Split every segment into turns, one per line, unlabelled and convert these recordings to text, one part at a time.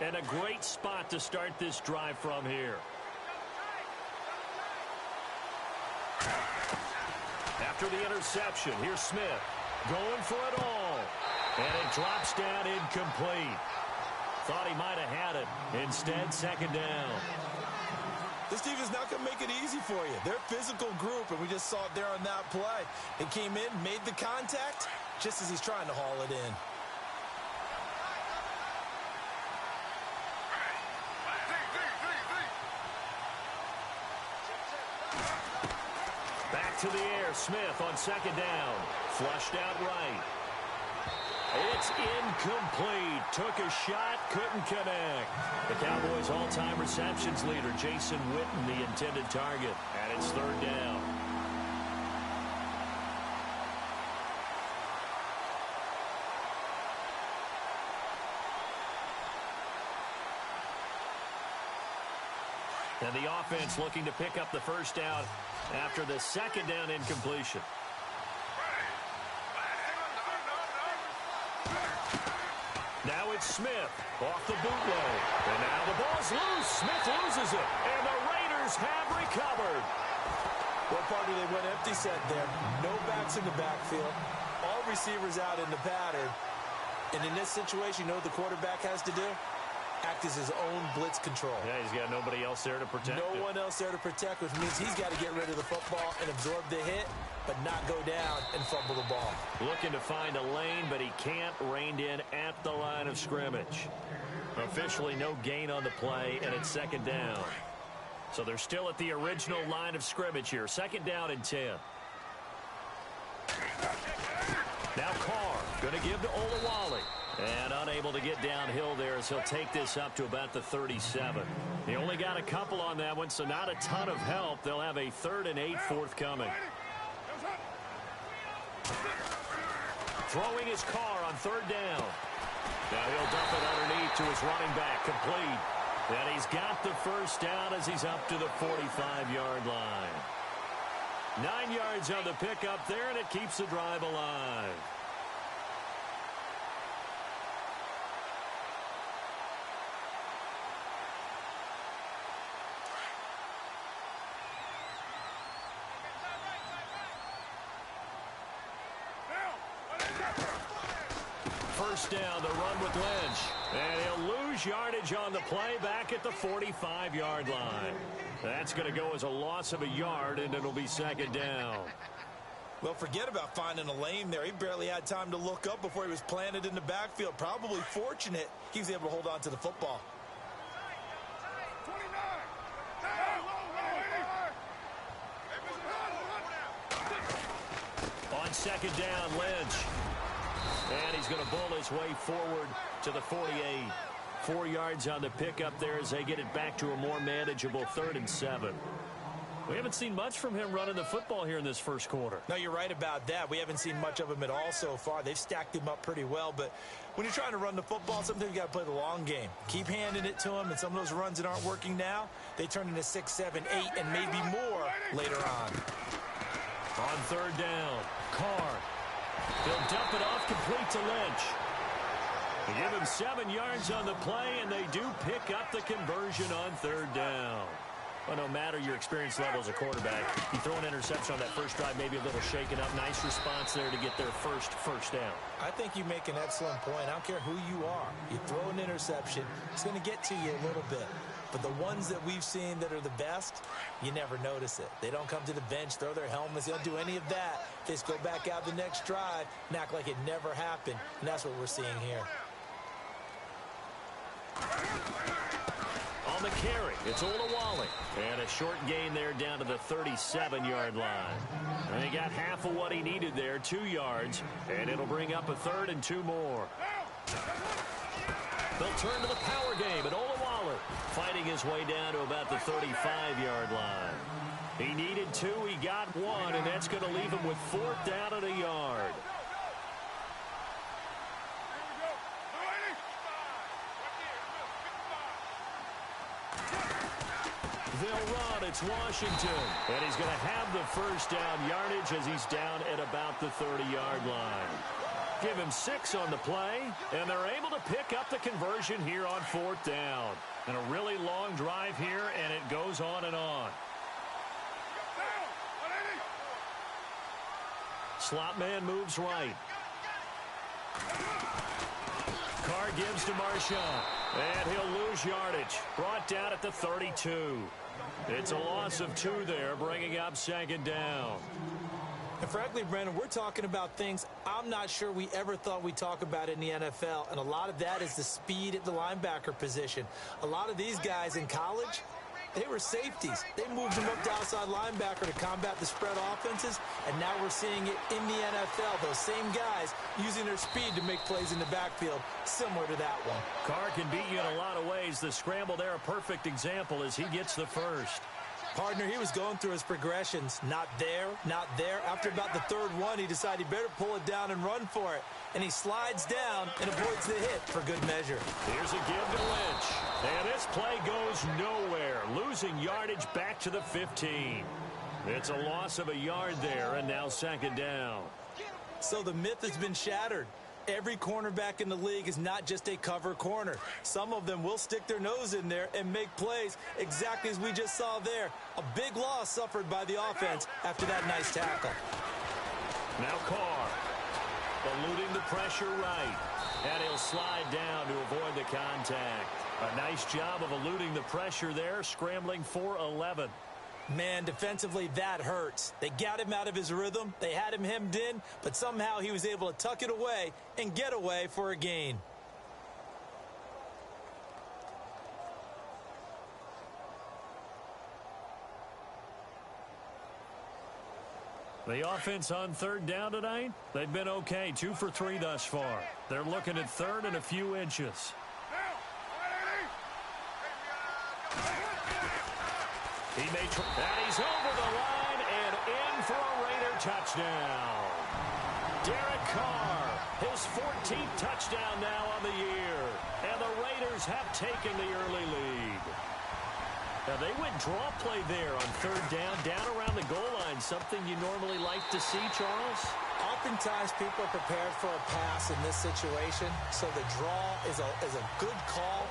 And a great spot to start this drive from here. After the interception, here's Smith going for it all. And it drops down incomplete. Thought he might have had it. Instead, second down.
This defense is not going to make it easy for you. They're a physical group, and we just saw it there on that play. It came in, made the contact, just as he's trying to haul it in.
Back to the air, Smith on second down. Flushed out right. It's incomplete. Took a shot, couldn't connect. The Cowboys' all-time receptions leader, Jason Witten, the intended target. And it's third down. And the offense looking to pick up the first down after the second down incompletion. Now it's Smith off the bootleg. And now the ball's loose. Smith loses it. And the Raiders have recovered.
Well, partner, they went empty set there. No backs in the backfield. All receivers out in the pattern. And in this situation, you know what the quarterback has to do? Act as his own blitz control.
Yeah, he's got nobody else there to protect
him. No one else there to protect, which means he's got to get rid of the football and absorb the hit, but not go down and fumble the ball.
Looking to find a lane, but he can't. Reined in at the line of scrimmage. Officially no gain on the play, and it's second down. So they're still at the original line of scrimmage here. Second down and 10. Now Carr going to give to Olawale. And unable to get downhill there as he'll take this up to about the 37. He only got a couple on that one, so not a ton of help. They'll have a 3rd and 8 forthcoming. Throwing his Carr on third down. Now he'll dump it underneath to his running back, complete. And he's got the first down as he's up to the 45-yard line. 9 yards on the pickup there, and it keeps the drive alive. First down, the run with Lynch. And he'll lose yardage on the play back at the 45-yard line. That's going to go as a loss of a yard, and it'll be second down.
Well, forget about finding a lane there. He barely had time to look up before he was planted in the backfield. Probably fortunate he was able to hold on to the football.
On second down, Lynch. And he's going to bull his way forward to the 48. 4 yards on the pickup there as they get it back to a more manageable 3rd and 7. We haven't seen much from him running the football here in this first quarter.
No, you're right about that. We haven't seen much of him at all so far. They've stacked him up pretty well, but when you're trying to run the football, sometimes you got to play the long game. Keep handing it to him, and some of those runs that aren't working now, they turn into 6, 7, 8, and maybe more later on.
On third down, Carr. He'll dump it off complete to Lynch. They give him 7 yards on the play, and they do pick up the conversion on third down. Well, no matter your experience level as a quarterback, you throw an interception on that first drive, maybe a little shaken up. Nice response there to get their first down.
I think you make an excellent point. I don't care who you are. You throw an interception, it's going to get to you a little bit. But the ones that we've seen that are the best, you never notice it. They don't come to the bench, throw their helmets. They don't do any of that. They just go back out the next drive and act like it never happened. And that's what we're seeing here.
On the carry, it's Olawale. And a short gain there down to the 37-yard line. And he got half of what he needed there, 2 yards. And it'll bring up a 3rd and 2 more. They'll turn to the power game, and Olawale fighting his way down to about the 35-yard line. He needed 2, he got 1, and that's going to leave him with 4th down and a yard. They'll run, it's Washington, and he's going to have the first down yardage as he's down at about the 30-yard line. give him 6 on the play, and they're able to pick up the conversion here on 4th down. And a really long drive here, and it goes on and on. Slot man moves right. Carr gives to Marshawn, and he'll lose yardage. Brought down at the 32. It's a loss of 2 there, bringing up 2nd down.
And frankly, Brandon, we're talking about things I'm not sure we ever thought we'd talk about in the NFL, and a lot of that is the speed at the linebacker position. A lot of these guys in college, they were safeties. They moved them up to outside linebacker to combat the spread offenses, and now we're seeing it in the NFL. Those same guys using their speed to make plays in the backfield, similar to that one.
Carr can beat you in a lot of ways. The scramble there, a perfect example as he gets the first.
Partner, he was going through his progressions. Not there, not there. After about the 3rd one, he decided he better pull it down and run for it. And he slides down and avoids the hit for good measure.
Here's a give to Lynch. And this play goes nowhere. Losing yardage back to the 15. It's a loss of a yard there, and now 2nd down.
So the myth has been shattered. Every cornerback in the league is not just a cover corner. Some of them will stick their nose in there and make plays exactly as we just saw there. A big loss suffered by the offense after that nice tackle.
Now Carr, eluding the pressure right. And he'll slide down to avoid the contact. A nice job of eluding the pressure there, scrambling for 11.
Man, defensively, that hurts. They got him out of his rhythm. They had him hemmed in, but somehow he was able to tuck it away and get away for a gain.
The offense on 3rd down tonight, they've been okay. 2 for 3 thus far. They're looking at 3rd and a few inches. He may and he's over the line and in for a Raider touchdown. Derek Carr, his 14th touchdown now on the year. And the Raiders have taken the early lead. Now they went draw play there on 3rd down around the goal line. Something you normally like to see, Charles?
Oftentimes people are prepared for a pass in this situation, so the draw is a good call,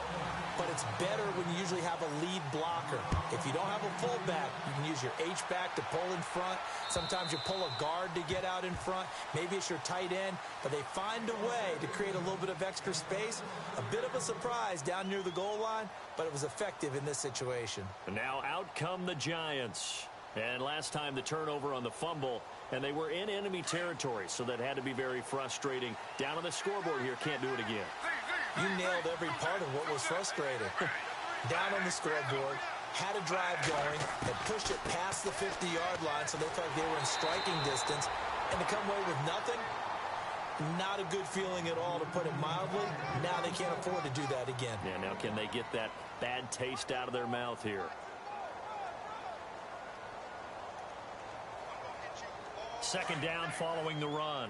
but it's better when you usually have a lead blocker. If you don't have a fullback, you can use your H-back to pull in front. Sometimes you pull a guard to get out in front. Maybe it's your tight end, but they find a way to create a little bit of extra space. A bit of a surprise down near the goal line, but it was effective in this situation.
And now out come the Giants. And last time the turnover on the fumble, and they were in enemy territory, so that had to be very frustrating. Down on the scoreboard here, can't do it again.
You nailed every part of what was frustrating. Down on the scoreboard, had a drive going, and pushed it past the 50-yard line, so they felt like they were in striking distance. And to come away with nothing, not a good feeling at all, to put it mildly. Now they can't afford to do that again.
Yeah, now can they get that bad taste out of their mouth here? 2nd down following the run.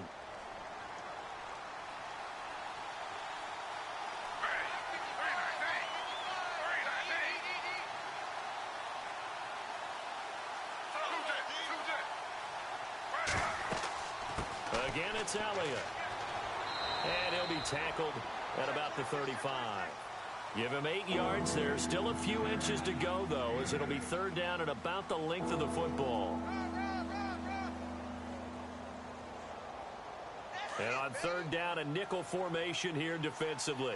Again, it's Elliott. And he'll be tackled at about the 35. Give him 8 yards there. Still a few inches to go, though, as it'll be 3rd down at about the length of the football. And on 3rd down, a nickel formation here defensively.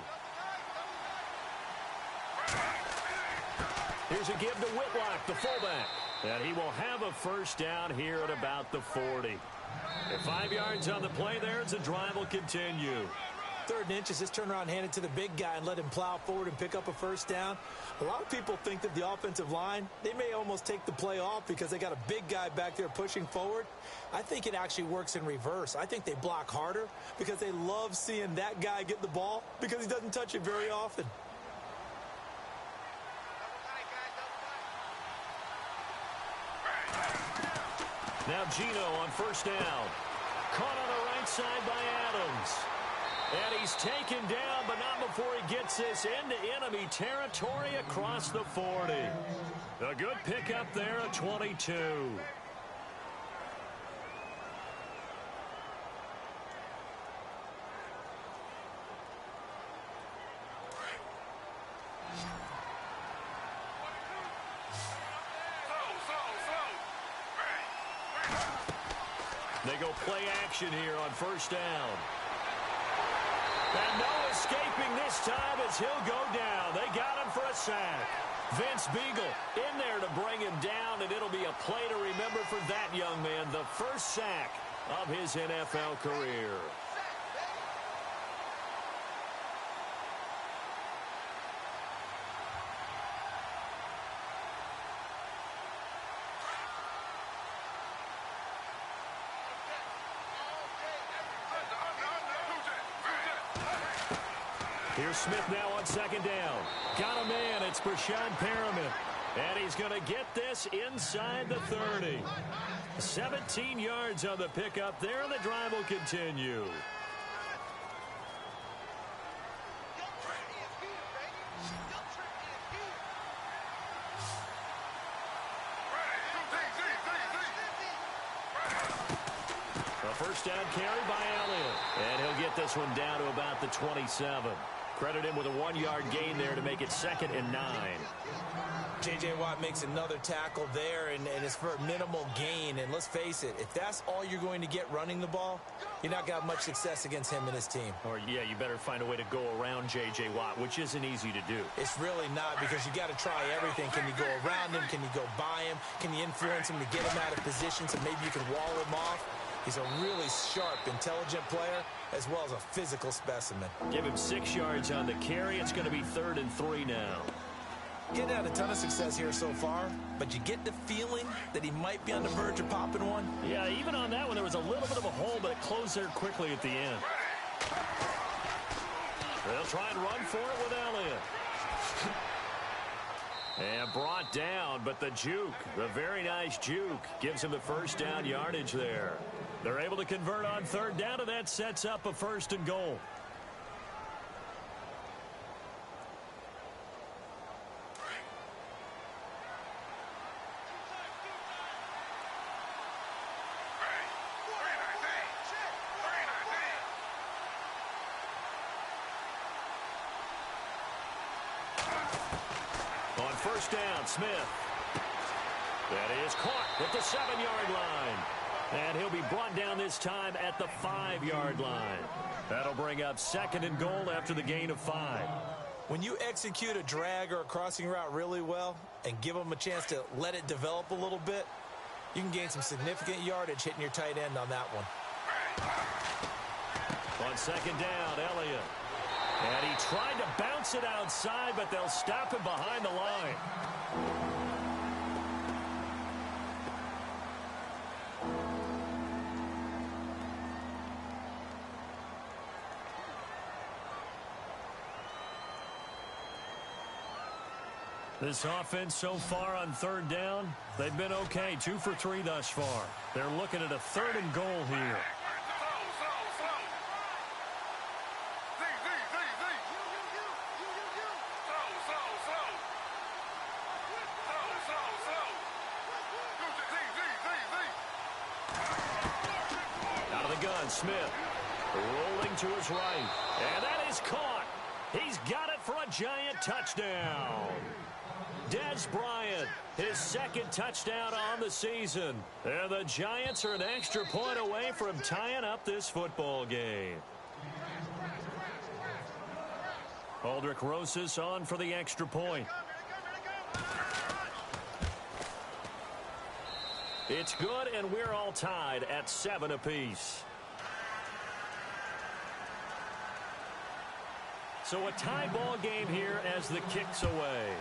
Here's a give to Whitlock, the fullback. And he will have a 1st down here at about the 40. And 5 yards on the play there as the drive will continue.
3rd and inches, just turn around, hand it to the big guy, and let him plow forward and pick up a 1st down. A lot of people think that the offensive line, they may almost take the play off because they got a big guy back there pushing forward. I think it actually works in reverse. I think they block harder because they love seeing that guy get the ball because he doesn't touch it very often.
Now Gino on 1st down. Caught on the right side by Adams. And he's taken down, but not before he gets this into enemy territory across the 40. A good pickup there at 22. They go play action here on first down. And no escaping this time as he'll go down. They got him for a sack. Vince Beagle in there to bring him down, and it'll be a play to remember for that young man. The first sack of his NFL career. Here's Smith now on second down. Got a man. It's Breshad Perriman. And he's going to get this inside the 30. 17 yards on the pickup there, and the drive will continue. A first down carry by Elliott. And he'll get this one down to about the 27. Credit him with a 1-yard gain there to make it 2nd and 9.
J.J. Watt makes another tackle there, and it's for a minimal gain. And let's face it, if that's all you're going to get running the ball, you're not going to have much success against him and his team.
Or, yeah, you better find a way to go around J.J. Watt, which isn't easy to do.
It's really not, because you got to try everything. Can you go around him? Can you go by him? Can you influence him to get him out of position so maybe you can wall him off? He's a really sharp, intelligent player, as well as a physical specimen.
Give him 6 yards on the carry. It's going to be 3rd and 3 now.
Getting had a ton of success here so far, but you get the feeling that he might be on the verge of popping one.
Yeah, even on that one, there was a little bit of a hole, but it closed there quickly at the end. They'll try and run for it with Elliott. And brought down, but the juke, the very nice juke, gives him the first down yardage there. They're able to convert on 3rd down, and that sets up a 1st and goal. On first down, Smith. That is caught at the 7-yard line. And he'll be brought down this time at the 5-yard line. That'll bring up 2nd and goal after the gain of 5.
When you execute a drag or a crossing route really well and give them a chance to let it develop a little bit, you can gain some significant yardage hitting your tight end on that one.
On 2nd down, Elliott. And he tried to bounce it outside, but they'll stop him behind the line. This offense so far on 3rd down, they've been okay. 2 for 3 thus far. They're looking at a 3rd and goal here. Out of the gun, Smith. Rolling to his right. And that is caught. He's got it for a giant touchdown. Dez Bryant, his 2nd touchdown on the season. And the Giants are an extra point away from tying up this football game. Aldrick Rosas on for the extra point. It's good, and we're all tied at 7 apiece. So a tie ball game here as the kick's away.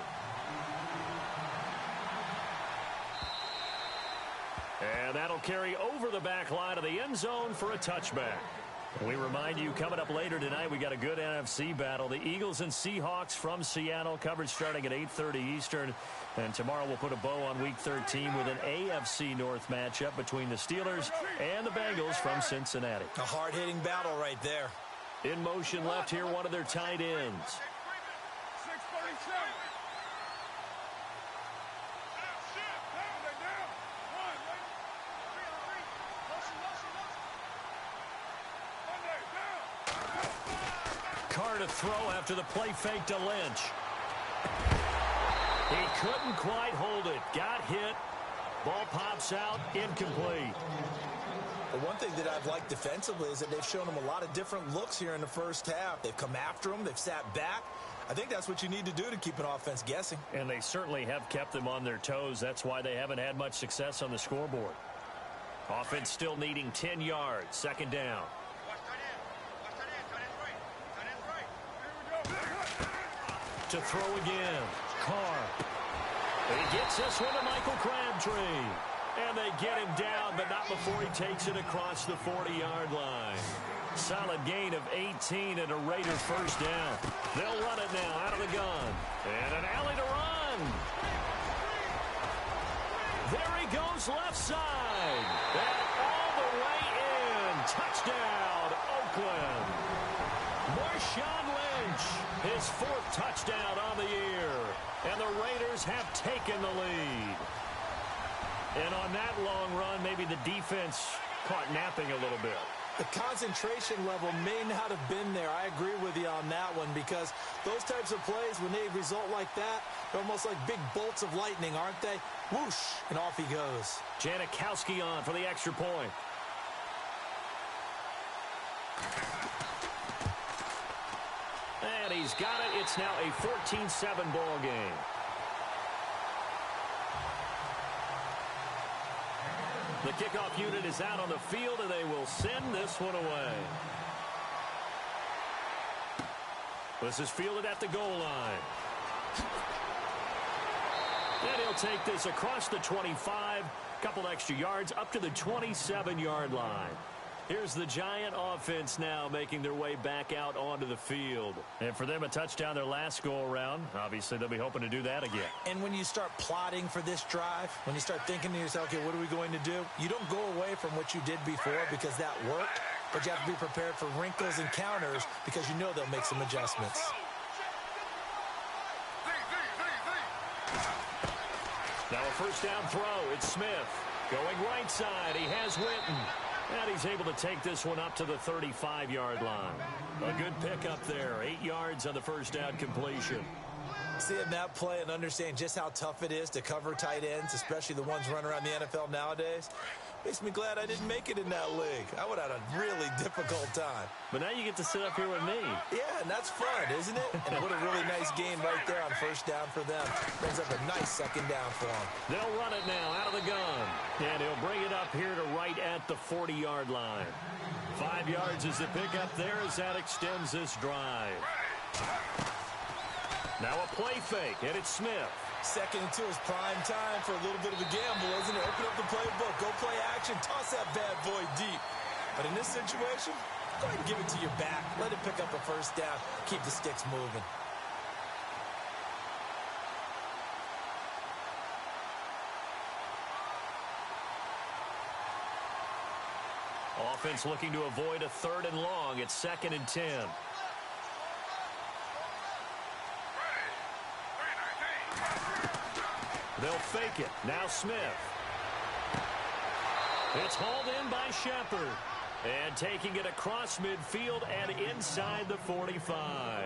And that'll carry over the back line of the end zone for a touchback. We remind you, coming up later tonight, we got a good NFC battle. The Eagles and Seahawks from Seattle, coverage starting at 8:30 Eastern. And tomorrow we'll put a bow on Week 13 with an AFC North matchup between the Steelers and the Bengals from Cincinnati.
A hard-hitting battle right there.
In motion left here, one of their tight ends. Carr to throw after the play fake to Lynch. He couldn't quite hold it. Got hit. Ball pops out. Incomplete.
The one thing I've liked defensively is that they've shown them a lot of different looks here in the first half. They've come after them. They've sat back. I think that's what you need to do to keep an offense guessing.
And they certainly have kept them on their toes. That's why they haven't had much success on the scoreboard. Offense still needing 10 yards. Second down. To throw again. Carr. He gets this one to Michael Crabtree. And they get him down, but not before he takes it across the 40-yard line. Solid gain of 18 and a Raider first down. They'll run it now out of the gun. And an alley to run. There he goes left side. And all the way in. Touchdown, Oakland. Marshawn Lynch, his 4th touchdown on the year. And the Raiders have taken the lead. And on that long run, maybe the defense caught napping a little bit.
The concentration level may not have been there. I agree with you on that one because those types of plays, when they result like that, they're almost like big bolts of lightning, aren't they? Whoosh, and off he goes.
Janikowski on for the extra point. And he's got it. It's now a 14-7 ball game. The kickoff unit is out on the field, and they will send this one away. This is fielded at the goal line. And he'll take this across the 25, couple extra yards, up to the 27-yard line. Here's the Giant offense now making their way back out onto the field. And for them, a touchdown their last go-around. Obviously, they'll be hoping to do that again.
And when you start plotting for this drive, when you start thinking to yourself, okay, what are we going to do? You don't go away from what you did before because that worked, but you have to be prepared for wrinkles and counters because you know they'll make some adjustments.
Now a first down throw. It's Smith. Going right side. He has Witten. And he's able to take this one up to the 35-yard line. A good pickup there. 8 yards on the first down completion.
Seeing that play and understand just how tough it is to cover tight ends, especially the ones running around the NFL nowadays, makes me glad I didn't make it in that league. I would have had a really difficult time.
But now you get to sit up here with me.
Yeah, and that's fun, isn't it? And what a really nice game right there on first down for them. Brings up a nice second down for them.
They'll run it now out of the gun. And he'll bring it up here to right at the 40-yard line. 5 yards is the pickup there as that extends this drive. Now a play fake, and it's Smith.
2nd and 2 is prime time for a little bit of a gamble, isn't it? Open up the playbook, go play action, toss that bad boy deep. But in this situation, go ahead and give it to your back. Let it pick up a first down, keep the sticks moving.
Offense looking to avoid a 3rd and long. It's 2nd and 10. They'll fake it. Now Smith. It's hauled in by Shepard. And taking it across midfield and inside the 45.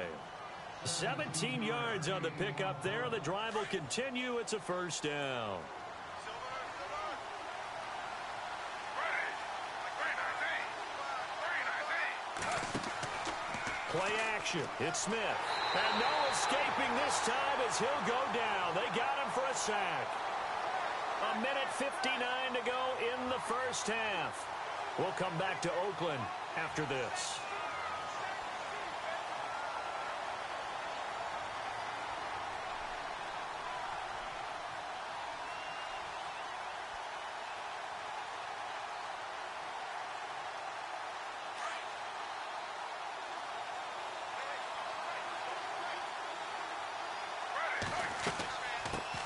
17 yards on the pickup there. The drive will continue. It's a first down. Play action. It's Smith. And no escaping this time as he'll go down. They got him for a sack. 1:59 to go in the first half. We'll come back to Oakland after this.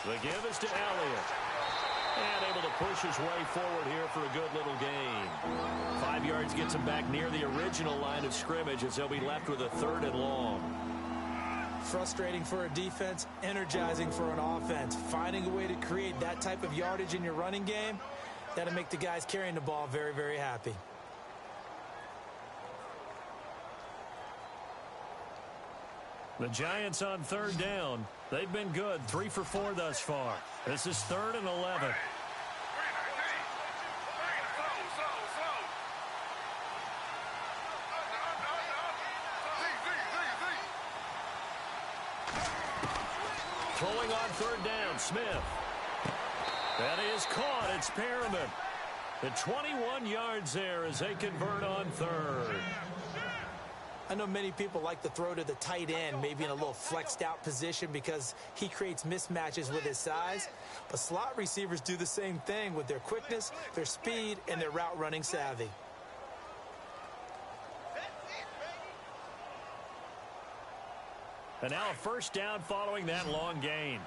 The give is to Elliott. And able to push his way forward here for a good little gain. 5 yards gets him back near the original line of scrimmage as they'll be left with a 3rd and long.
Frustrating for a defense, energizing for an offense. Finding a way to create that type of yardage in your running game, that'll make the guys carrying the ball very, very happy.
The Giants on 3rd down. They've been good, 3 for 4 thus far. This is 3rd and 11. Throwing on third down, Smith. That is caught. It's Perriman. The 21 yards there as they convert on third.
I know many people like to throw to the tight end, maybe in a little flexed out position because he creates mismatches with his size. But slot receivers do the same thing with their quickness, their speed, and their route running savvy.
And now a first down following that long gain.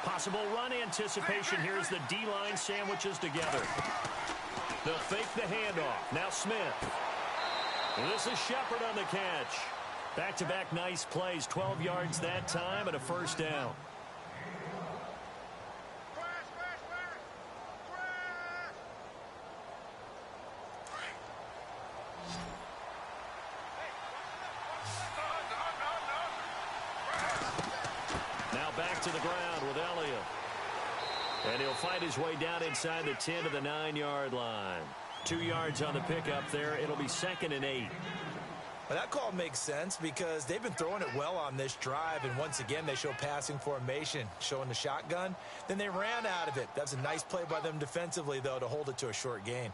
Possible run anticipation here as the D-line sandwiches together. They'll fake the handoff. Now Smith. This is Shepard on the catch. Back-to-back nice plays. 12 yards that time and a first down. Now back to the ground with Elliott. And he'll find his way down inside the 10 to the 9-yard line. 2 yards on the pickup there. It'll be 2nd and 8.
Well, that call makes sense because they've been throwing it well on this drive, and once again they show passing formation, showing the shotgun. Then they ran out of it. That's a nice play by them defensively, though, to hold it to a short gain.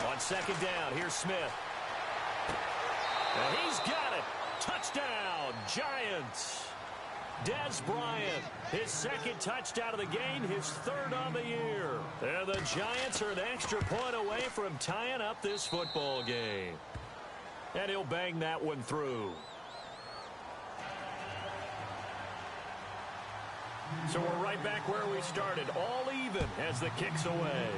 On second down, here's Smith. And he's got it. Touchdown, Giants. Dez Bryant, his second touchdown of the game, his third on the year. And the Giants are an extra point away from tying up this football game. And he'll bang that one through. So we're right back where we started, all even as the kick's away.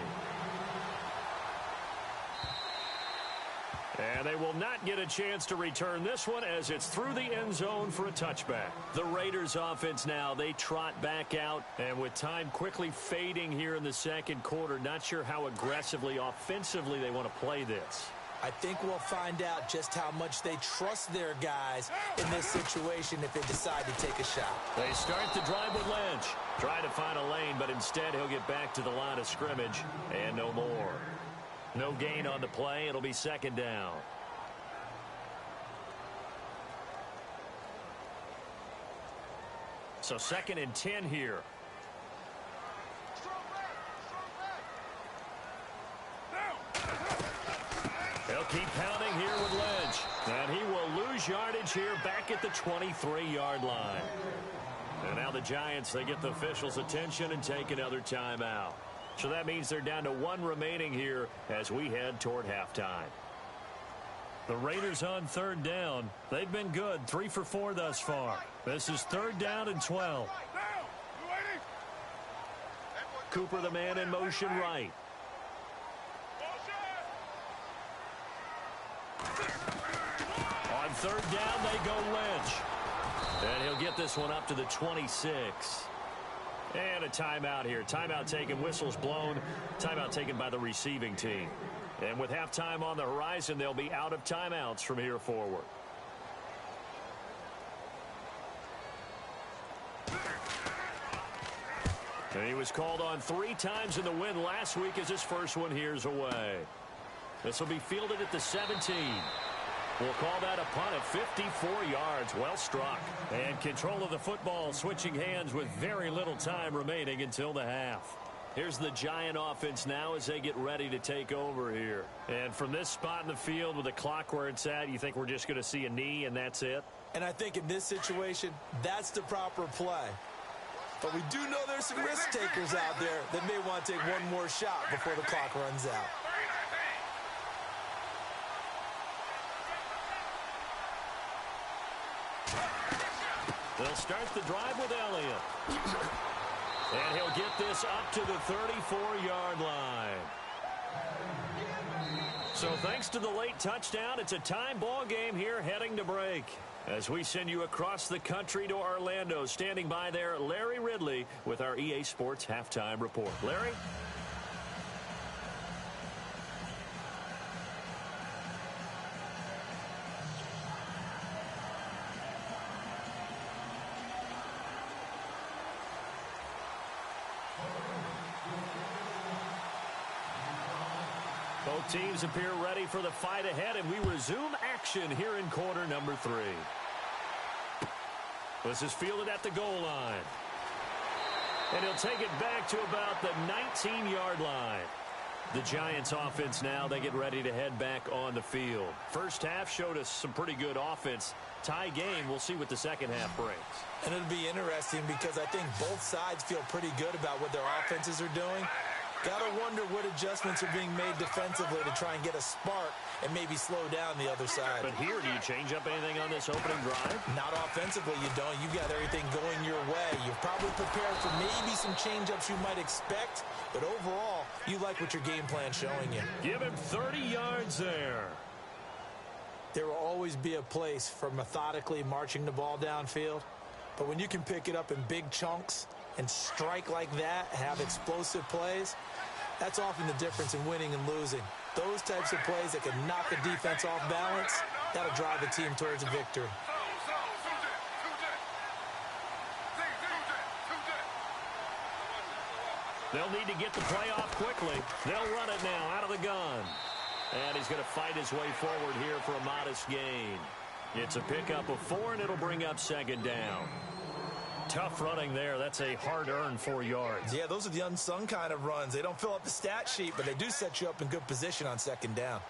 And they will not get a chance to return this one as it's through the end zone for a touchback. The Raiders offense now, they trot back out. And with time quickly fading here in the second quarter, not sure how aggressively, offensively they want to play this. I think we'll find out just how much they trust their guys in this situation if they decide to take a shot.
They start the drive with Lynch. Trying to find a lane, but instead he'll get back to the line of scrimmage and no more. No gain on the play. It'll be second down. So 2nd and 10 here. They'll keep pounding here with Lynch. And he will lose yardage here back at the 23-yard line. And now the Giants, they get the officials' attention and take another timeout. So that means they're down to 1 remaining here as we head toward halftime. The Raiders on third down. They've been good, 3 for 4 thus far. This is 3rd down and 12. Cooper, the man in motion right. On 3rd down, they go Lynch. And he'll get this one up to the 26. And a timeout here. Timeout taken, whistles blown. Timeout taken by the receiving team. And with halftime on the horizon, they'll be out of timeouts from here forward. And he was called on 3 times in the win last week as his first one here's away. This will be fielded at the 17. We'll call that a punt of 54 yards. Well struck. And control of the football switching hands with very little time remaining until the half. Here's the Giant offense now as they get ready to take over here. And from this spot in the field with the clock where it's at, you think we're just going to see a knee and that's it?
And I think in this situation, that's the proper play. But we do know there's some risk takers out there that may want to take one more shot before the clock runs out.
They'll start the drive with Elliott. And he'll get this up to the 34-yard line. So thanks to the late touchdown, it's a tie ball game here heading to break. As we send you across the country to Orlando, standing by there, Larry Ridley with our EA Sports Halftime Report. Larry? Both teams appear ready for the fight ahead, and we resume action here in quarter number 3. This is fielded at the goal line. And he'll take it back to about the 19-yard line. The Giants offense now, they get ready to head back on the field. First half showed us some pretty good offense. Tie game, we'll see what the second half brings.
And it'll be interesting because I think both sides feel pretty good about what their offenses are doing. Gotta wonder what adjustments are being made defensively to try and get a spark and maybe slow down the other side.
But here, do you change up anything on this opening drive?
Not offensively, you don't. You've got everything going your way. You're probably prepared for maybe some change-ups you might expect, but overall, you like what your game plan's showing you.
Give him 30 yards there.
There will always be a place for methodically marching the ball downfield, but when you can pick it up in big chunks and strike like that, have explosive plays, that's often the difference in winning and losing. Those types of plays that can knock a defense off balance, that'll drive a team towards a victory.
They'll need to get the play off quickly. They'll run it now out of the gun. And he's going to fight his way forward here for a modest gain. It's a pickup of 4, and it'll bring up second down. Tough running there. That's a hard-earned 4 yards.
Yeah, those are the unsung kind of runs. They don't fill up the stat sheet, but they do set you up in good position on second down.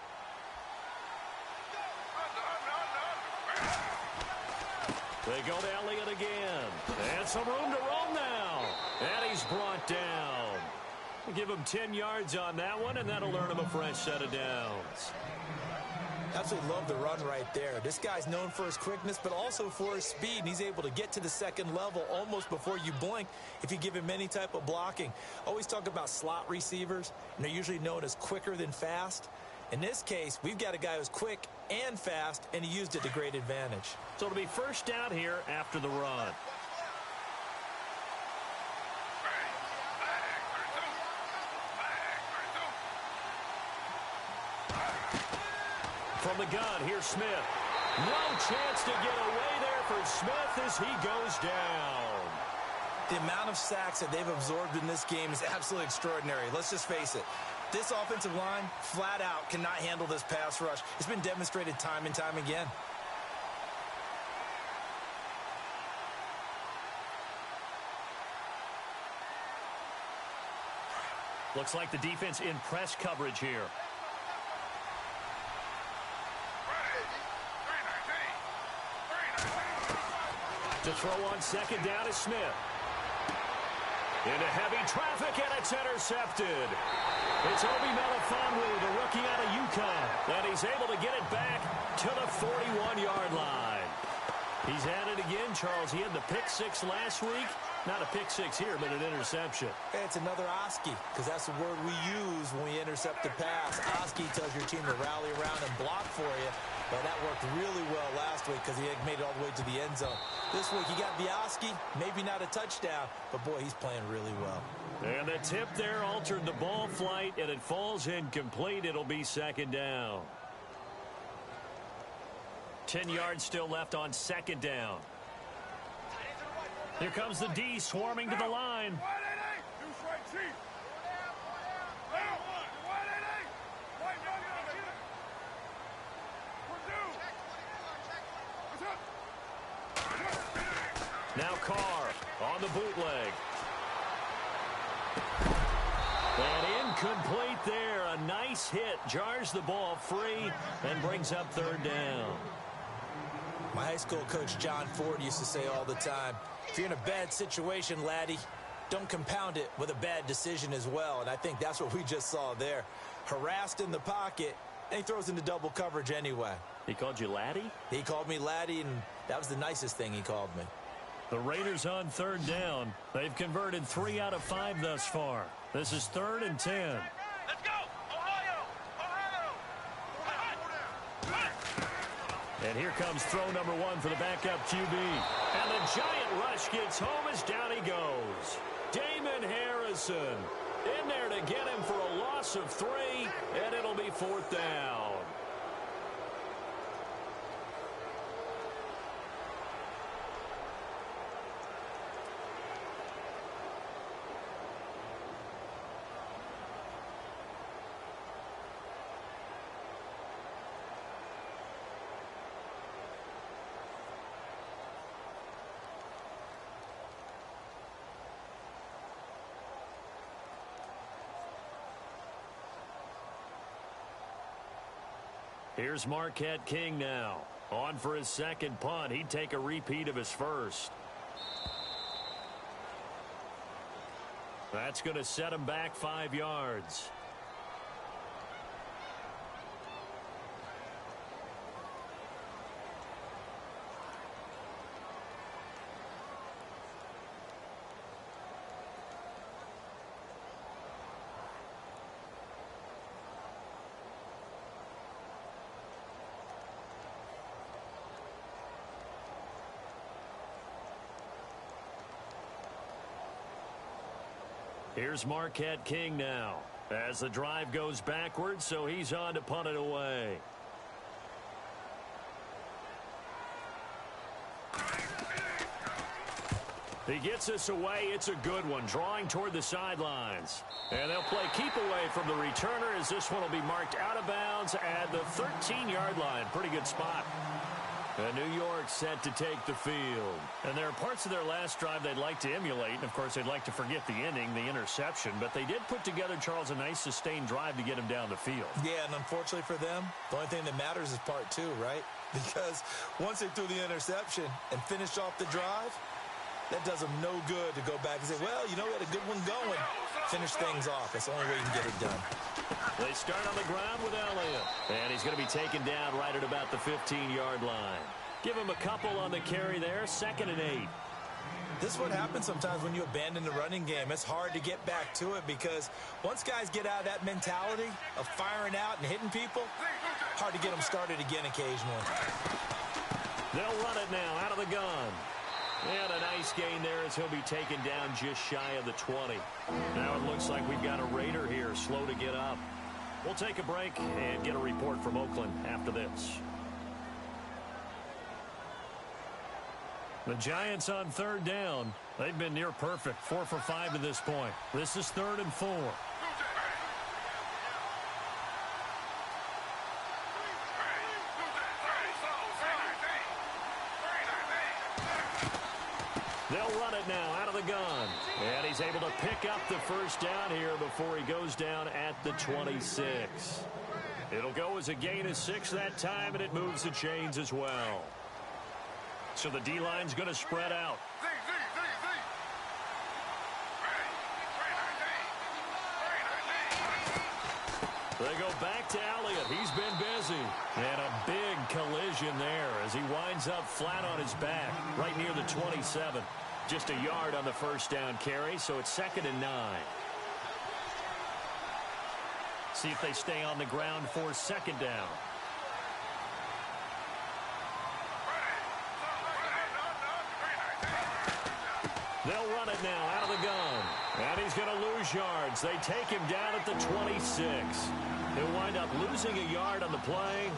They go to Elliott again. And some room to roam now. And he's brought down. We'll give him 10 yards on that one, and that'll earn him a fresh set of downs.
Absolutely love the run right there. This guy's known for his quickness, but also for his speed. And he's able to get to the second level almost before you blink if you give him any type of blocking. Always talk about slot receivers, and they're usually known as quicker than fast. In this case, we've got a guy who's quick and fast, and he used it to great advantage.
So it'll be first down here after the run. From the gun, here's Smith. No chance to get away there for Smith as he goes down.
The amount of sacks that they've absorbed in this game is absolutely extraordinary. Let's just face it. This offensive line, flat out, cannot handle this pass rush. It's been demonstrated time and time again.
Looks like the defense in press coverage here. To throw on second down is Smith. Into heavy traffic, and it's intercepted. It's Obi Melifonwu, the rookie out of UConn, and he's able to get it back to the 41-yard line. He's at it again, Charles. He had the pick 6 last week. Not a pick 6 here, but an interception.
Hey, it's another Oski, because that's the word we use when we intercept the pass. Oski tells your team to rally around and block for you. But that worked really well last week because he had made it all the way to the end zone. This week, he got Bioski, maybe not a touchdown, but boy, he's playing really well.
And the tip there altered the ball flight, and it falls incomplete. It'll be second down. 10 yards still left on second down. Here comes the D swarming to the line. Now Carr on the bootleg. And incomplete there. A nice hit. Jars the ball free and brings up third down.
My high school coach, John Ford, used to say all the time, if you're in a bad situation, laddie, don't compound it with a bad decision as well. And I think that's what we just saw there. Harassed in the pocket, and he throws into double coverage anyway.
He called you laddie?
He called me laddie, and that was the nicest thing he called me.
The Raiders on third down. They've converted 3 out of 5 thus far. This is 3rd and 10.
Let's go! Ohio!
And here comes throw number 1 for the backup QB. And the giant rush gets home as down he goes. Damon Harrison in there to get him for a loss of 3, and it'll be 4th down. Here's Marquette King now. On for his second punt. He'd take a repeat of his first. That's going to set him back 5 yards. Here's Marquette King now as the drive goes backwards, so he's on to punt it away. He gets us away. It's a good one, drawing toward the sidelines. And they'll play keep away from the returner as this one will be marked out of bounds at the 13-yard line. Pretty good spot. And New York set to take the field. And there are parts of their last drive they'd like to emulate. And, of course, they'd like to forget the inning, the interception. But they did put together, Charles, a nice sustained drive to get him down the field.
Yeah, and unfortunately for them, the only thing that matters is part 2, right? Because once they threw the interception and finished off the drive, that does them no good to go back and say, well, you know, we had a good one going. Finish things off. That's the only way you can get it done.
They start on the ground with Elliott. And he's going to be taken down right at about the 15-yard line. Give him a couple on the carry there. 2nd and 8.
This is what happens sometimes when you abandon the running game. It's hard to get back to it because once guys get out of that mentality of firing out and hitting people, hard to get them started again occasionally.
They'll run it now out of the gun. And a nice gain there as he'll be taken down just shy of the 20. Now it looks like we've got a Raider here, slow to get up. We'll take a break and get a report from Oakland after this. The Giants on 3rd down. They've been near perfect, 4 for 5 to this point. This is 3rd and 4. They'll run it now out of the gun. And he's able to pick up the first down here before he goes down at the 26. It'll go as a gain of 6 that time, and it moves the chains as well. So the D-line's going to spread out. They go back to Elliott. He's been busy. And a big collision there as he winds up flat on his back right near the 27. Just a yard on the first down carry, so it's 2nd and 9. See if they stay on the ground for 2nd down. They'll run it now out of the gun. And he's going to lose yards. They take him down at the 26. He'll wind up losing a yard on the play.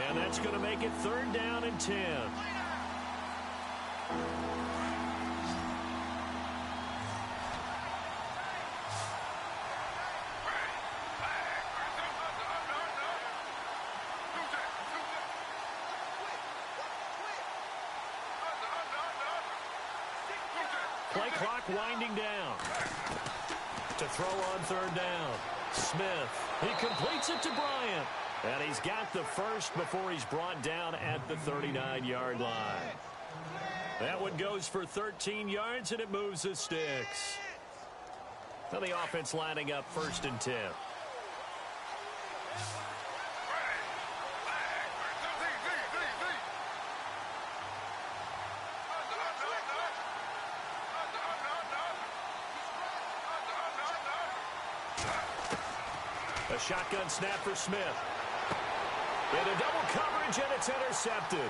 And that's going to make it 3rd down and 10. Play clock winding down. To throw on 3rd down. Smith. He completes it to Bryant. And he's got the first before he's brought down at the 39-yard line. That one goes for 13 yards, and it moves the sticks. Now the offense lining up 1st and 10. A shotgun snap for Smith. Into double coverage, and it's intercepted.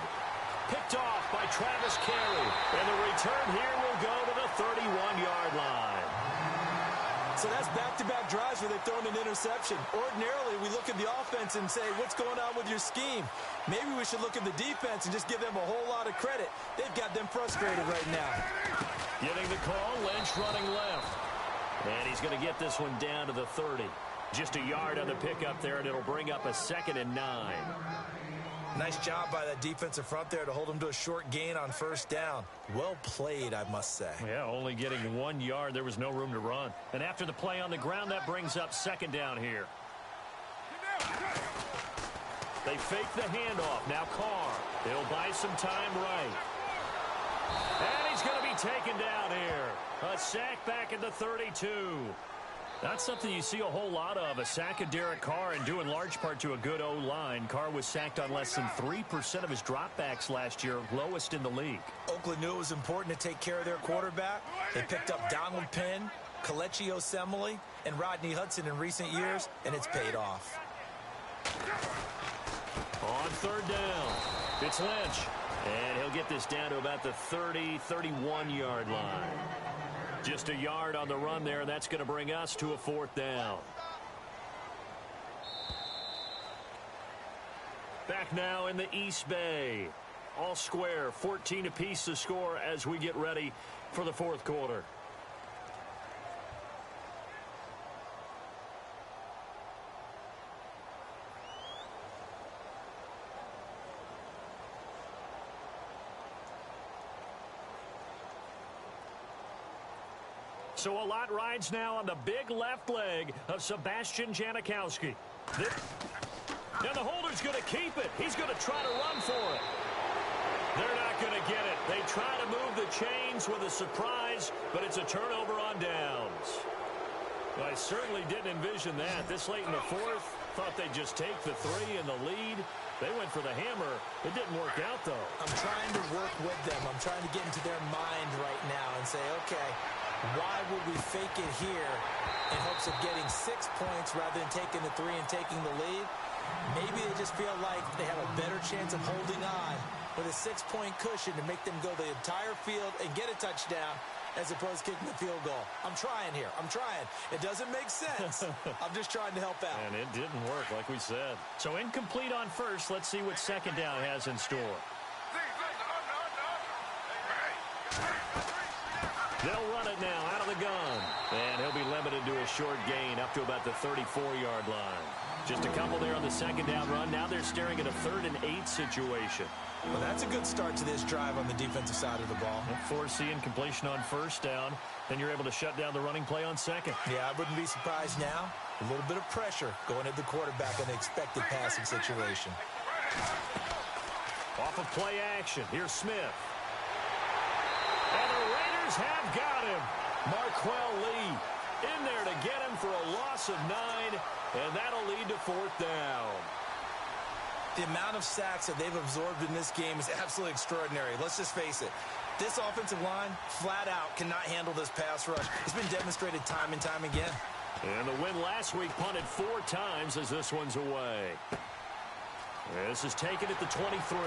Picked off by Travis Carey. And the return here will go to the 31-yard line.
So that's back-to-back drives where they've thrown an interception. Ordinarily, we look at the offense and say, what's going on with your scheme? Maybe we should look at the defense and just give them a whole lot of credit. They've got them frustrated right now.
Getting the call, Lynch running left. And he's going to get this one down to the 30. Just a yard on the pickup there, and it'll bring up a 2nd and 9.
Nice job by that defensive front there to hold him to a short gain on 1st down. Well played, I must say.
Yeah, only getting 1 yard. There was no room to run. And after the play on the ground, that brings up 2nd down here. They fake the handoff. Now Carr. He'll buy some time right. And he's going to be taken down here. A sack back at the 32. Not something you see a whole lot of, a sack of Derek Carr, and due in large part to a good O-line. Carr was sacked on less than 3% of his dropbacks last year, lowest in the league.
Oakland knew it was important to take care of their quarterback. They picked up Donald Penn, Kelechi Osemele, and Rodney Hudson in recent years, and it's paid off.
On third down, it's Lynch. And he'll get this down to about the 30, 31-yard line. Just a yard on the run there, and that's going to bring us to a fourth down. Back now in the East Bay. All square, 14 apiece to score as we get ready for the fourth quarter. So a lot rides now on the big left leg of Sebastian Janikowski. And the holder's going to keep it. He's going to try to run for it. They're not going to get it. They try to move the chains with a surprise, but it's a turnover on downs. I certainly didn't envision that. This late in the fourth, thought they'd just take the 3 in the lead. They went for the hammer. It didn't work out, though.
I'm trying to work with them. I'm trying to get into their mind right now and say, okay, why would we fake it here in hopes of getting 6 points rather than taking the 3 and taking the lead? Maybe they just feel like they have a better chance of holding on with a 6-point cushion to make them go the entire field and get a touchdown as opposed to kicking the field goal. I'm trying here. I'm trying. It doesn't make sense. I'm just trying to help out.
And it didn't work, like we said. So incomplete on first. Let's see what second down has in store. They'll run it now out of the gun. And he'll be limited to a short gain up to about the 34-yard line. Just a couple there on the second down run. Now they're staring at a 3rd and 8 situation.
Well, that's a good start to this drive on the defensive side of the ball.
Forcing completion on first down. Then you're able to shut down the running play on second.
Yeah, I wouldn't be surprised now. A little bit of pressure going at the quarterback in the expected passing situation.
Off of play action. Here's Smith. And the Raiders have got him. Marquell Lee in there to get him for a loss of 9, and that'll lead to 4th down.
The amount of sacks that they've absorbed in this game is absolutely extraordinary. Let's just face it. This offensive line, flat out, cannot handle this pass rush. It's been demonstrated time and time again.
And the win last week punted 4 times as this one's away. This is taken at the 23.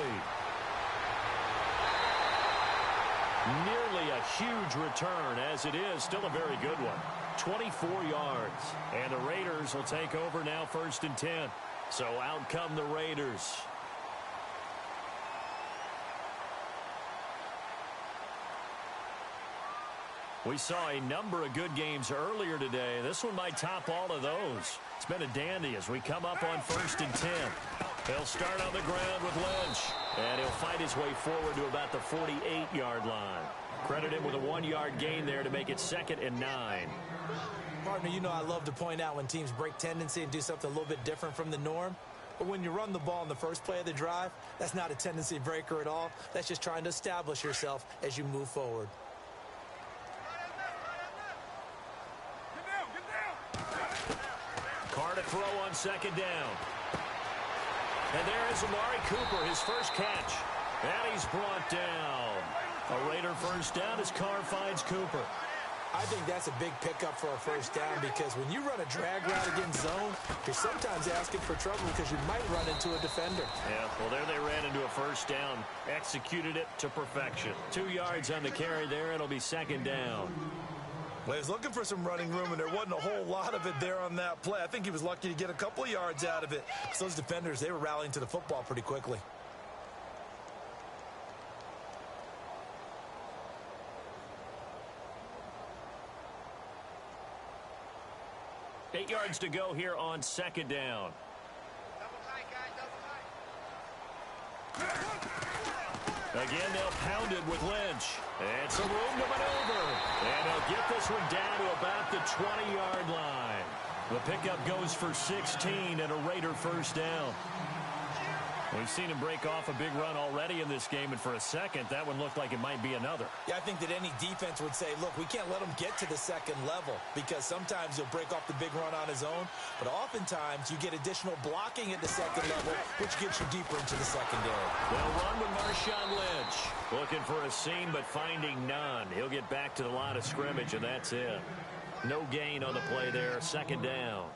Nearly a huge return, as it is still a very good one. 24 yards. And the Raiders will take over now 1st and 10. So out come the Raiders. We saw a number of good games earlier today. This one might top all of those. It's been a dandy as we come up on 1st and 10. He'll start on the ground with Lynch. And he'll fight his way forward to about the 48-yard line. Credit him with a 1-yard gain there to make it 2nd and 9.
Partner, you know I love to point out when teams break tendency and do something a little bit different from the norm. But when you run the ball in the first play of the drive, that's not a tendency breaker at all. That's just trying to establish yourself as you move forward.
Carr to throw on 2nd down. And there is Amari Cooper, his first catch. And he's brought down. A Raider 1st down as Carr finds Cooper.
I think that's a big pickup for a 1st down because when you run a drag route against zone, you're sometimes asking for trouble because you might run into a defender.
Yeah, well, there they ran into a 1st down. Executed it to perfection. 2 yards on the carry there. It'll be 2nd down.
Well, he was looking for some running room, and there wasn't a whole lot of it there on that play. I think he was lucky to get a couple of yards out of it. So those defenders, they were rallying to the football pretty quickly.
Eight yards to go here on 2nd down. Again, they'll pound it with Lynch. And some room to maneuver. And he'll get this one down to about the 20-yard line. The pickup goes for 16 and a Raider 1st down. We've seen him break off a big run already in this game, and for a second, that one looked like it might be another.
Yeah, I think that any defense would say, look, we can't let him get to the second level because sometimes he'll break off the big run on his own, but oftentimes you get additional blocking at the second level, which gets you deeper into the secondary.
They'll run with Marshawn Lynch. Looking for a seam, but finding none. He'll get back to the line of scrimmage, and that's it. No gain on the play there. Second down.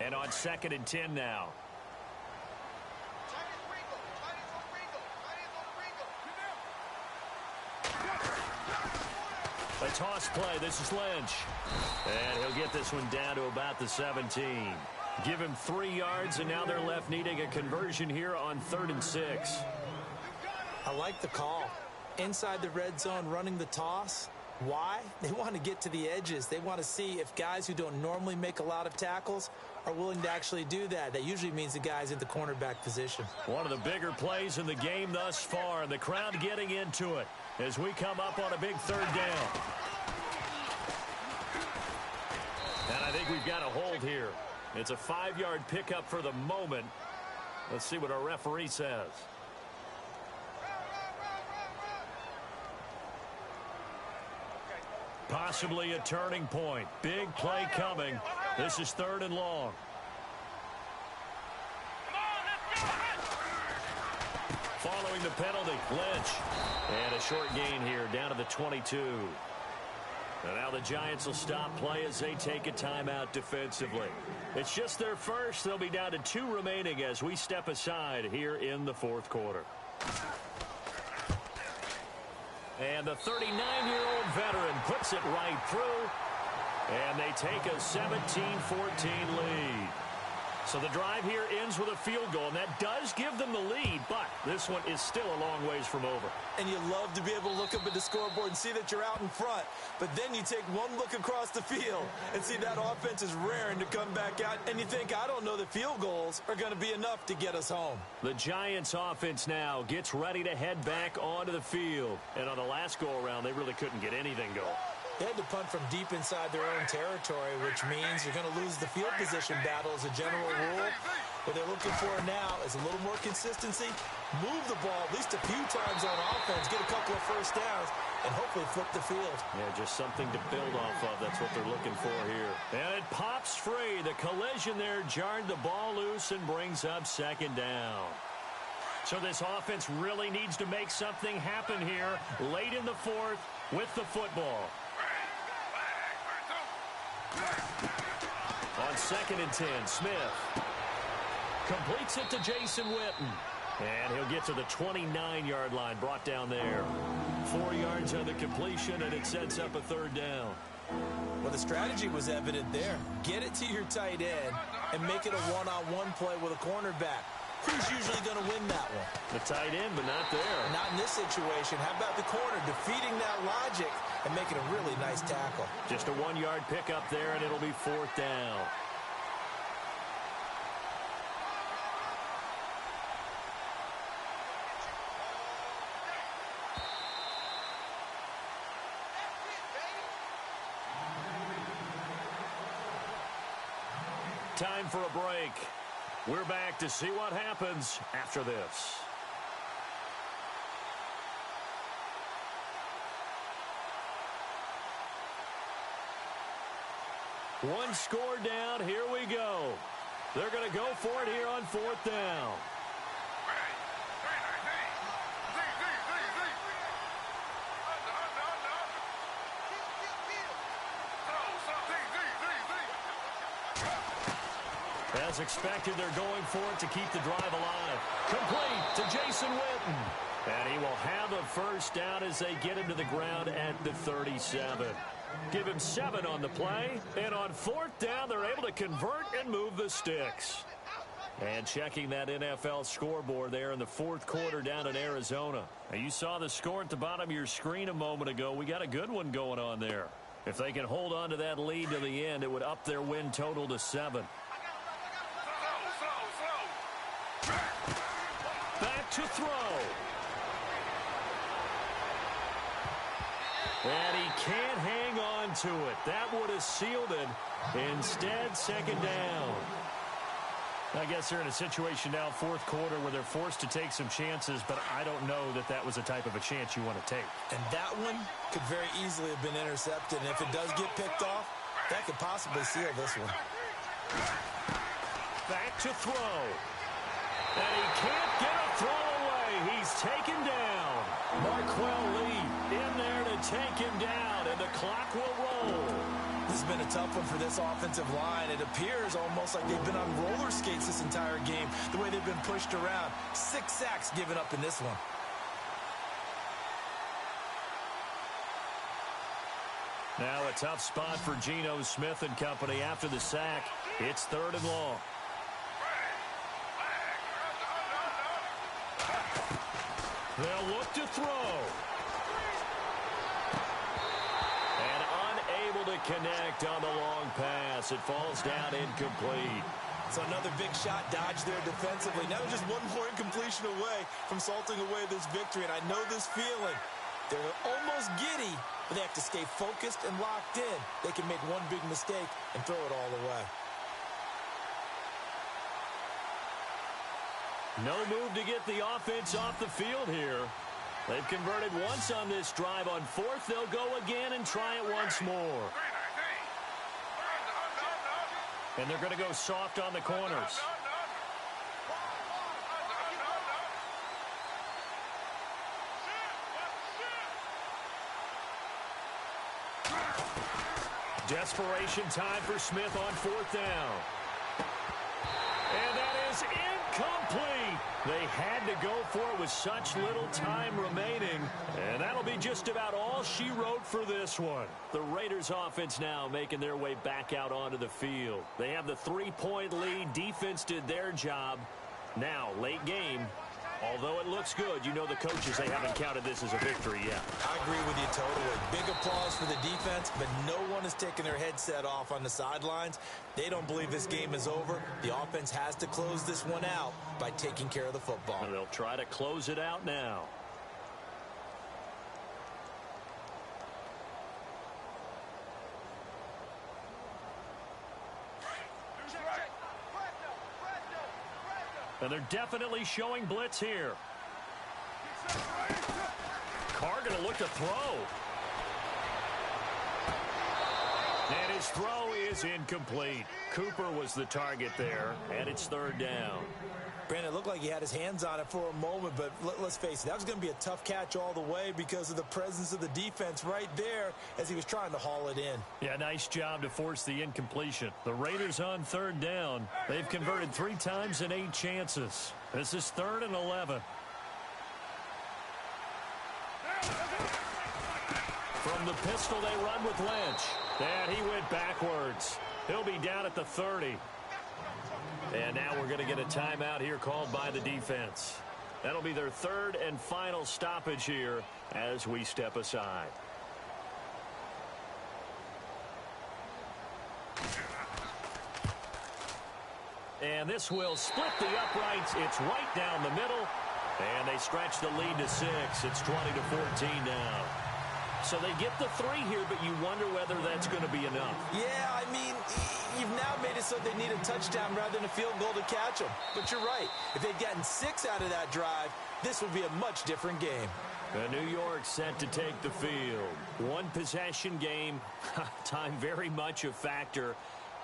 And on 2nd and 10 now. A toss play. This is Lynch. And he'll get this one down to about the 17. Give him 3 yards, and now they're left needing a conversion here on 3rd and 6.
I like the call. Inside the red zone, running the toss. Why? They want to get to the edges. They want to see if guys who don't normally make a lot of tackles are willing to actually do that. That usually means the guy's in the cornerback position.
One of the bigger plays in the game thus far, and the crowd getting into it as we come up on a big 3rd down. And I think we've got a hold here. It's a 5-yard pickup for the moment. Let's see what our referee says. Possibly a turning point. Big play coming. This is 3rd and long. Following the penalty, Lynch. And a short gain here down to the 22. And now the Giants will stop play as they take a timeout defensively. It's just their first. They'll be down to 2 remaining as we step aside here in the 4th quarter. And the 39-year-old veteran puts it right through. And they take a 17-14 lead. So the drive here ends with a field goal, and that does give them the lead, but this one is still a long ways from over.
And you love to be able to look up at the scoreboard and see that you're out in front, but then you take one look across the field and see that offense is raring to come back out, and you think, I don't know that field goals are going to be enough to get us home.
The Giants offense now gets ready to head back onto the field, and on the last go-around, they really couldn't get anything going.
They had to punt from deep inside their own territory, which means you're going to lose the field position battle as a general rule. What they're looking for now is a little more consistency, move the ball at least a few times on offense, get a couple of first downs, and hopefully flip the field.
Yeah, just something to build off of. That's what they're looking for here. And it pops free. The collision there jarred the ball loose and brings up 2nd down. So this offense really needs to make something happen here late in the 4th with the football. On 2nd and 10, Smith completes it to Jason Witten. And he'll get to the 29-yard line, brought down there. 4 yards on the completion, and it sets up a 3rd down.
Well, the strategy was evident there. Get it to your tight end and make it a one-on-one play with a cornerback. Who's usually going to win that one?
The tight end, but not there.
Not in this situation. How about the corner defeating that logic and making a really nice tackle?
Just a 1-yard pickup there, and it'll be 4th down. Time for a break. We're back to see what happens after this. One score down. Here we go. They're going to go for it here on 4th down. As expected, they're going for it to keep the drive alive. Complete to Jason Witten. And he will have a first down as they get him to the ground at the 37. Give him 7 on the play. And on 4th down, they're able to convert and move the sticks. And checking that NFL scoreboard there in the 4th quarter down in Arizona. Now, you saw the score at the bottom of your screen a moment ago. We got a good one going on there. If they can hold on to that lead to the end, it would up their win total to 7. Back to throw. And he can't hang on to it. That would have sealed it. Instead, second down. I guess they're in a situation now, fourth quarter, where they're forced to take some chances, but I don't know that that was the type of a chance you want to take.
And that one could very easily have been intercepted. And if it does get picked off, that could possibly seal this one.
Back to throw. And he can't get a throw away. He's taken down. Marquell Lee in there to take him down, and the clock will roll.
This has been a tough one for this offensive line. It appears almost like they've been on roller skates this entire game, the way they've been pushed around. 6 sacks given up in this one.
Now a tough spot for Geno Smith and company after the sack. It's 3rd and long. They'll look to throw. And unable to connect on the long pass. It falls down incomplete.
So another big shot dodged there defensively. Now just one more incompletion away from salting away this victory. And I know this feeling. They're almost giddy, but they have to stay focused and locked in. They can make one big mistake and throw it all away.
No move to get the offense off the field here. They've converted once on this drive. On 4th, they'll go again and try it once more. And they're going to go soft on the corners. Desperation time for Smith on 4th down. And that is incomplete. They had to go for it with such little time remaining. And that'll be just about all she wrote for this one. The Raiders offense now making their way back out onto the field. They have the 3-point lead. Defense did their job. Now, late game. Although it looks good, you know the coaches, they haven't counted this as a victory yet.
I agree with you totally. Big applause for the defense, but no one is taking their headset off on the sidelines. They don't believe this game is over. The offense has to close this one out by taking care of the football.
And they'll try to close it out now. And they're definitely showing blitz here. Carr going to look to throw. And his throw is incomplete. Cooper was the target there, and it's 3rd down.
Brandon, it looked like he had his hands on it for a moment, but let's face it, that was going to be a tough catch all the way because of the presence of the defense right there as he was trying to haul it in.
Yeah, nice job to force the incompletion. The Raiders on 3rd down. They've converted 3 times in 8 chances. This is 3rd and 11. From the pistol, they run with Lynch. And he went backwards. He'll be down at the 30. And now we're going to get a timeout here called by the defense. That'll be their 3rd and final stoppage here as we step aside. And this will split the uprights. It's right down the middle. And they stretch the lead to 6. It's 20-14 now. So they get the 3 here, but you wonder whether that's going to be enough.
Yeah, I mean, you've now made it so they need a touchdown rather than a field goal to catch them. But you're right. If they'd gotten 6 out of that drive, this would be a much different game.
New York set to take the field. 1 possession game. Time very much a factor.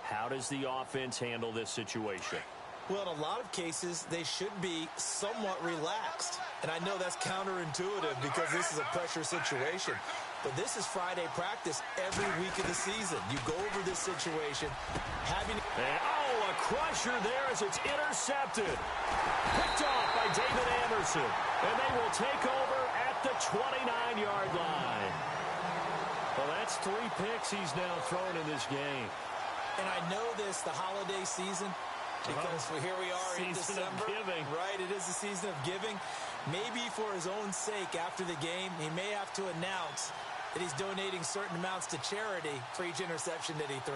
How does the offense handle this situation?
Well, in a lot of cases, they should be somewhat relaxed. And I know that's counterintuitive because this is a pressure situation. But this is Friday practice every week of the season. You go over this situation, having...
a crusher there as it's intercepted. Picked off by David Anderson. And they will take over at the 29-yard line. Well, that's 3 picks he's now thrown in this game.
And I know this, the holiday season, because here we are in December.
Season of giving.
Right, it is the season of giving. Maybe for his own sake after the game, he may have to announce that he's donating certain amounts to charity for each interception that he threw.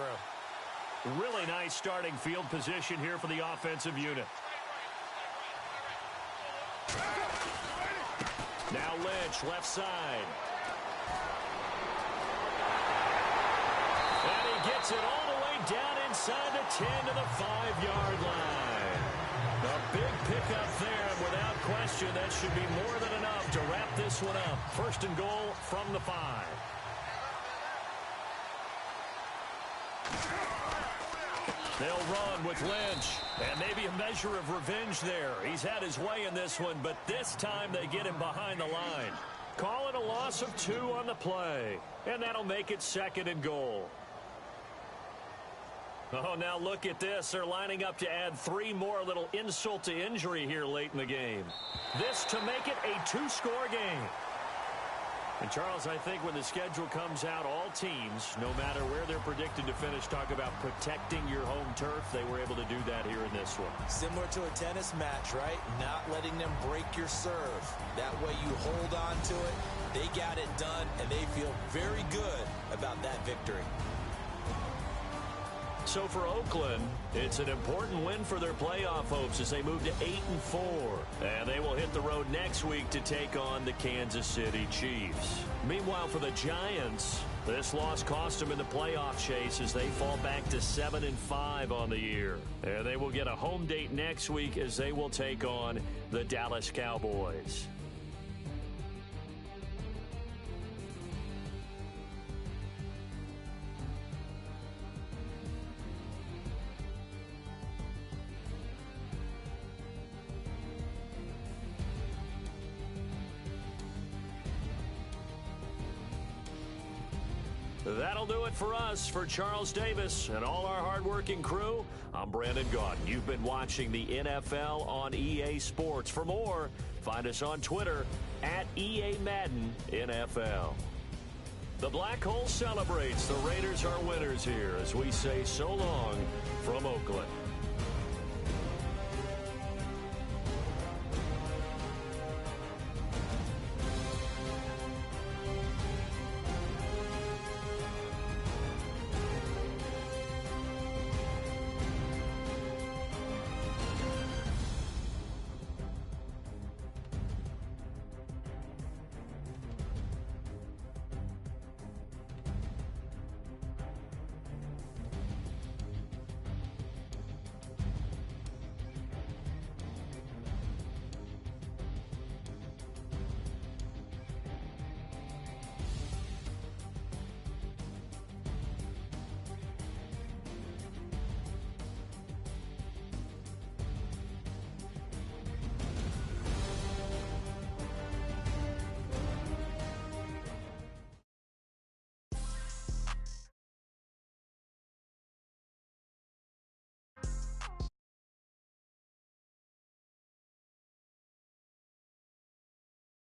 Really nice starting field position here for the offensive unit. Now Lynch, left side. gets it all the way down inside the 10 to the 5-yard line. A big pickup there, and without question, that should be more than enough to wrap this one up. First and goal from the 5. They'll run with Lynch, and maybe a measure of revenge there. He's had his way in this one, but this time they get him behind the line. Call it a loss of 2 on the play, and that'll make it second and goal. Oh, now look at this. They're lining up to add 3 more, little insult to injury here late in the game. This to make it a 2-score game. And, Charles, I think when the schedule comes out, all teams, no matter where they're predicted to finish, talk about protecting your home turf. They were able to do that here in this one.
Similar to a tennis match, right? Not letting them break your serve. That way you hold on to it. They got it done, and they feel very good about that victory.
So for Oakland, it's an important win for their playoff hopes as they move to 8-4. And they will hit the road next week to take on the Kansas City Chiefs. Meanwhile, for the Giants, this loss cost them in the playoff chase as they fall back to 7-5 on the year. And they will get a home date next week as they will take on the Dallas Cowboys. That'll do it for us. For Charles Davis and all our hardworking crew, I'm Brandon Gaudin. You've been watching the NFL on EA Sports. For more, find us on Twitter at EA Madden NFL. The Black Hole celebrates. The Raiders are winners here as we say so long from Oakland.